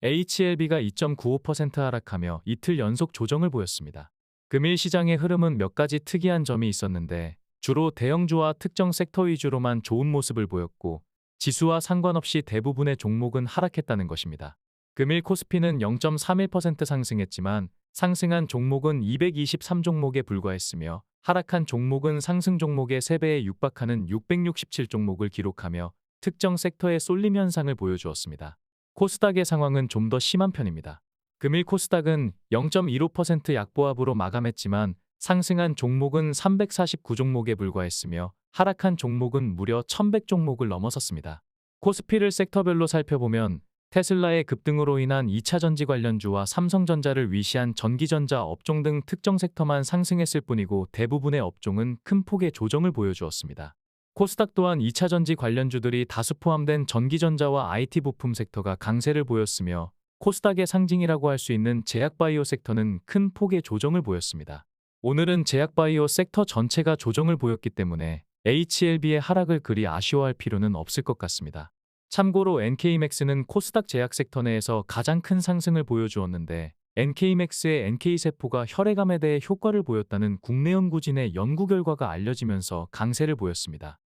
HLB가 2.95% 하락하며 이틀 연속 조정을 보였습니다. 금일 시장의 흐름은 몇 가지 특이한 점이 있었는데 주로 대형주와 특정 섹터 위주로만 좋은 모습을 보였고 지수와 상관없이 대부분의 종목은 하락했다는 것입니다. 금일 코스피는 0.31% 상승했지만 상승한 종목은 223종목에 불과했으며 하락한 종목은 상승 종목의 3배에 육박하는 667종목을 기록하며 특정 섹터의 쏠림 현상을 보여주었습니다. 코스닥의 상황은 좀 더 심한 편입니다. 금일 코스닥은 0.15% 약보합으로 마감했지만 상승한 종목은 349종목에 불과했으며 하락한 종목은 무려 1100종목을 넘어섰습니다. 코스피를 섹터별로 살펴보면 테슬라의 급등으로 인한 2차전지 관련주와 삼성전자를 위시한 전기전자 업종 등 특정 섹터만 상승했을 뿐이고 대부분의 업종은 큰 폭의 조정을 보여주었습니다. 코스닥 또한 2차전지 관련주들이 다수 포함된 전기전자와 IT 부품 섹터가 강세를 보였으며 코스닥의 상징이라고 할 수 있는 제약바이오 섹터는 큰 폭의 조정을 보였습니다. 오늘은 제약바이오 섹터 전체가 조정을 보였기 때문에 HLB의 하락을 그리 아쉬워할 필요는 없을 것 같습니다. 참고로 NK맥스는 코스닥 제약 섹터 내에서 가장 큰 상승을 보여주었는데 NK맥스의 NK세포가 혈액암에 대해 효과를 보였다는 국내 연구진의 연구 결과가 알려지면서 강세를 보였습니다.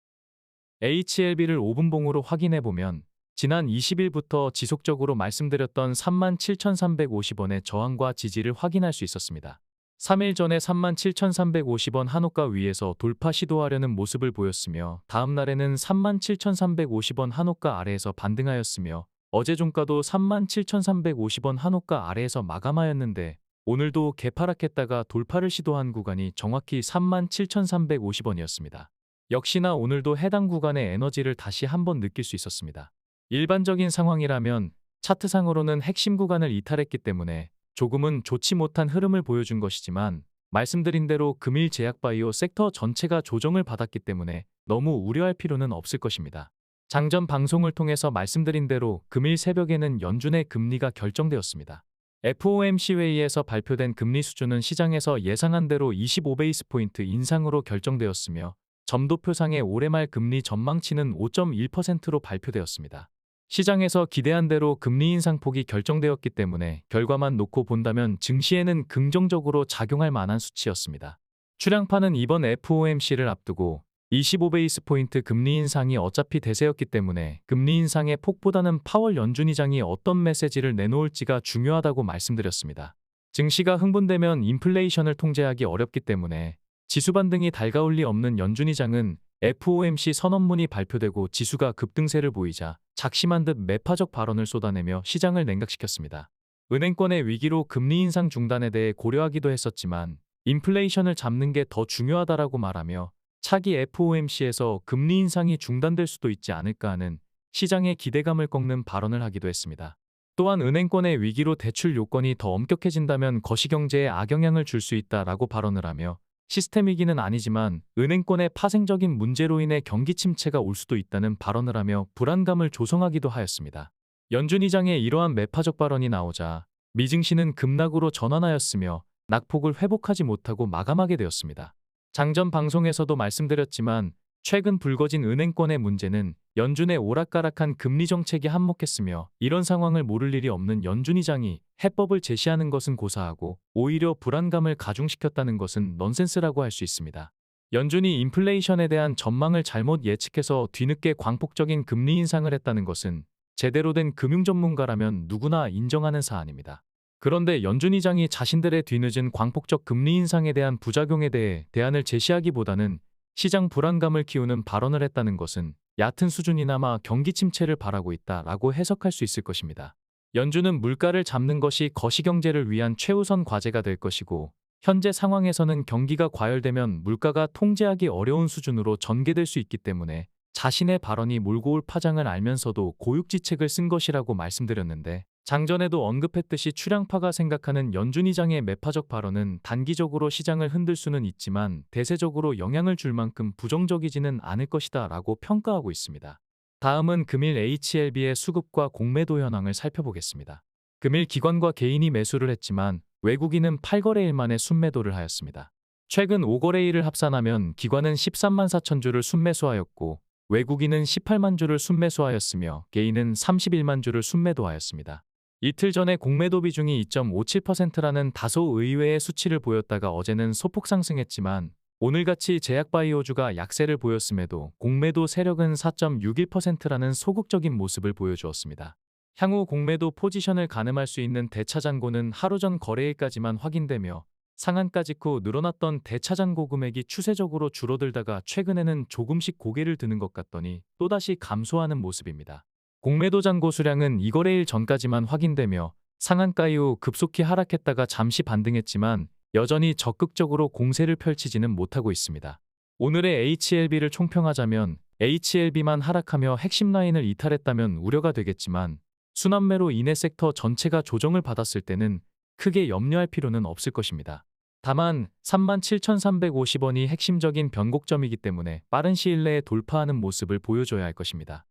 HLB를 5분봉으로 확인해보면 지난 20일부터 지속적으로 말씀드렸던 37,350원의 저항과 지지를 확인할 수 있었습니다. 3일 전에 37,350원 한호가 위에서 돌파 시도하려는 모습을 보였으며 다음 날에는 37,350원 한호가 아래에서 반등하였으며 어제 종가도 37,350원 한호가 아래에서 마감하였는데 오늘도 개파락했다가 돌파를 시도한 구간이 정확히 37,350원이었습니다. 역시나 오늘도 해당 구간의 에너지를 다시 한번 느낄 수 있었습니다. 일반적인 상황이라면 차트상으로는 핵심 구간을 이탈했기 때문에 조금은 좋지 못한 흐름을 보여준 것이지만 말씀드린 대로 금일 제약바이오 섹터 전체가 조정을 받았기 때문에 너무 우려할 필요는 없을 것입니다. 장전 방송을 통해서 말씀드린 대로 금일 새벽에는 연준의 금리가 결정되었습니다. FOMC 회의에서 발표된 금리 수준은 시장에서 예상한 대로 25베이스포인트 인상으로 결정되었으며 점도표상의 올해 말 금리 전망치는 5.1%로 발표되었습니다. 시장에서 기대한 대로 금리 인상폭이 결정되었기 때문에 결과만 놓고 본다면 증시에는 긍정적으로 작용할 만한 수치였습니다. 출향파는 이번 FOMC를 앞두고 25베이스포인트 금리 인상이 어차피 대세였기 때문에 금리 인상의 폭보다는 파월 연준 의장이 어떤 메시지를 내놓을지가 중요하다고 말씀드렸습니다. 증시가 흥분되면 인플레이션을 통제하기 어렵기 때문에 지수 반등이 달가울 리 없는 연준 의장은 FOMC 선언문이 발표되고 지수가 급등세를 보이자 작심한 듯 매파적 발언을 쏟아내며 시장을 냉각시켰습니다. 은행권의 위기로 금리 인상 중단에 대해 고려하기도 했었지만 인플레이션을 잡는 게 더 중요하다라고 말하며 차기 FOMC에서 금리 인상이 중단될 수도 있지 않을까 하는 시장의 기대감을 꺾는 발언을 하기도 했습니다. 또한 은행권의 위기로 대출 요건이 더 엄격해진다면 거시경제에 악영향을 줄 수 있다라고 발언을 하며 시스템 위기는 아니지만 은행권의 파생적인 문제로 인해 경기 침체가 올 수도 있다는 발언을 하며 불안감을 조성하기도 하였습니다. 연준 의장의 이러한 매파적 발언이 나오자 미증시는 급락으로 전환하였으며 낙폭을 회복하지 못하고 마감하게 되었습니다. 장전 방송에서도 말씀드렸지만 최근 불거진 은행권의 문제는 연준의 오락가락한 금리 정책이 한몫했으며 이런 상황을 모를 일이 없는 연준 의장이 해법을 제시하는 것은 고사하고 오히려 불안감을 가중시켰다는 것은 넌센스라고 할 수 있습니다. 연준이 인플레이션에 대한 전망을 잘못 예측해서 뒤늦게 광폭적인 금리 인상을 했다는 것은 제대로 된 금융 전문가라면 누구나 인정하는 사안입니다. 그런데 연준 의장이 자신들의 뒤늦은 광폭적 금리 인상에 대한 부작용에 대해 대안을 제시하기보다는 시장 불안감을 키우는 발언을 했다는 것은 얕은 수준이나마 경기 침체를 바라고 있다라고 해석할 수 있을 것입니다. 연준은 물가를 잡는 것이 거시경제를 위한 최우선 과제가 될 것이고 현재 상황에서는 경기가 과열되면 물가가 통제하기 어려운 수준으로 전개될 수 있기 때문에 자신의 발언이 몰고 올 파장을 알면서도 고육지책을 쓴 것이라고 말씀드렸는데 장전에도 언급했듯이 출향파가 생각하는 연준 의장의 매파적 발언은 단기적으로 시장을 흔들 수는 있지만 대세적으로 영향을 줄 만큼 부정적이지는 않을 것이다 라고 평가하고 있습니다. 다음은 금일 HLB의 수급과 공매도 현황을 살펴보겠습니다. 금일 기관과 개인이 매수를 했지만 외국인은 8거래일 만에 순매도를 하였습니다. 최근 5거래일을 합산하면 기관은 13만 4천 주를 순매수하였고 외국인은 18만 주를 순매수하였으며 개인은 31만 주를 순매도하였습니다. 이틀 전에 공매도 비중이 2.57%라는 다소 의외의 수치를 보였다가 어제는 소폭 상승했지만 오늘같이 제약바이오주가 약세를 보였음에도 공매도 세력은 4.61%라는 소극적인 모습을 보여주었습니다. 향후 공매도 포지션을 가늠할 수 있는 대차잔고는 하루 전 거래일까지만 확인되며 상한가 직후 늘어났던 대차잔고 금액이 추세적으로 줄어들다가 최근에는 조금씩 고개를 드는 것 같더니 또다시 감소하는 모습입니다. 공매도 잔고 수량은 이거래일 전까지만 확인되며 상한가 이후 급속히 하락했다가 잠시 반등했지만 여전히 적극적으로 공세를 펼치지는 못하고 있습니다. 오늘의 HLB를 총평하자면 HLB만 하락하며 핵심 라인을 이탈했다면 우려가 되겠지만 순환매로 인해 섹터 전체가 조정을 받았을 때는 크게 염려할 필요는 없을 것입니다. 다만 37,350원이 핵심적인 변곡점이기 때문에 빠른 시일 내에 돌파하는 모습을 보여줘야 할 것입니다.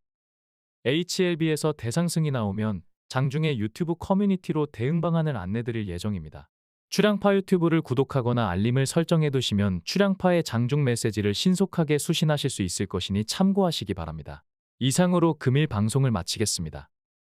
HLB에서 대상승이 나오면 장중에 유튜브 커뮤니티로 대응 방안을 안내드릴 예정입니다. 출양파 유튜브를 구독하거나 알림을 설정해 두시면 출양파의 장중 메시지를 신속하게 수신하실 수 있을 것이니 참고하시기 바랍니다. 이상으로 금일 방송을 마치겠습니다.